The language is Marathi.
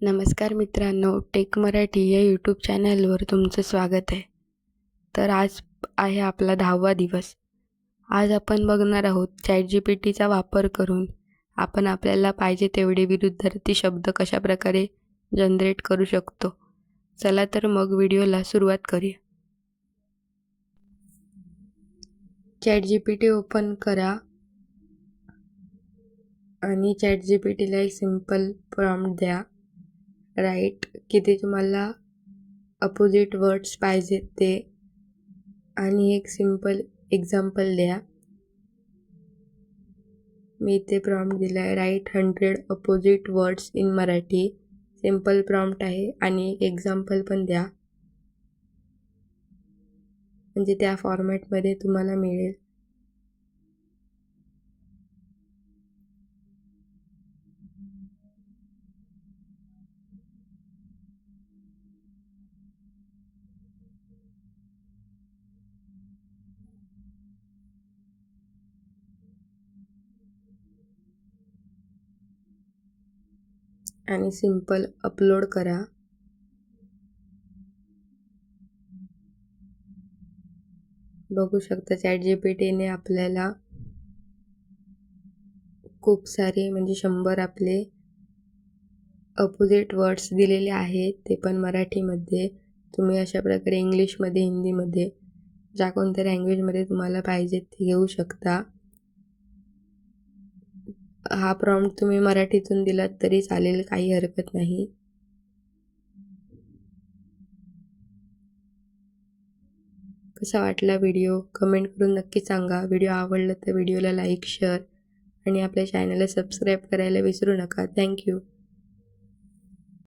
नमस्कार मित्रांनो, टेक मराठी या यूट्यूब चॅनलवर तुमचं स्वागत आहे. तर आज आहे आपला 10वा दिवस. आज आपण बघणार आहोत ChatGPTचा वापर करून आपण आपल्याला पाहिजे तेवढे विरुद्धार्थी शब्द कशाप्रकारे जनरेट करू शकतो. चला तर मग व्हिडिओला सुरुवात करूया. ChatGPT ओपन करा आणि ChatGPTला एक सिंपल प्रॉम्प्ट द्या. राईट किती तुम्हाला अपोजिट वर्ड्स पाहिजेत ते आणि एक सिंपल एक्झाम्पल द्या. मी इथे प्रॉम्प्ट दिला आहे, right 100 opposite words in Marathi. Simple prompt आहे आणि एक एक्झाम्पल पण द्या, म्हणजे त्या फॉर्मॅटमध्ये तुम्हाला मिळेल. आणि सिंपल अपलोड करा. बघू शकता ChatGPTने आपल्याला खूप सारे म्हणजे 100 आपले अपोजिट वर्ड्स दिलेले आहेत, ते पण मराठीमध्ये. तुम्ही अशा प्रकारे इंग्लिशमध्ये, हिंदीमध्ये, ज्या कोणत्या लँग्वेजमध्ये तुम्हाला पाहिजेत ते घेऊ शकता. हा प्रॉम्प्ट तुम्ही मराठीतून दिलात तरी चालेल, काही हरकत नाही. कसा वाटला व्हिडिओ कमेंट करून नक्की सांगा. व्हिडिओ आवडला तर व्हिडिओला लाईक, शेअर आणि आपल्या चॅनलला सबस्क्राईब करायला विसरू नका. थँक्यू.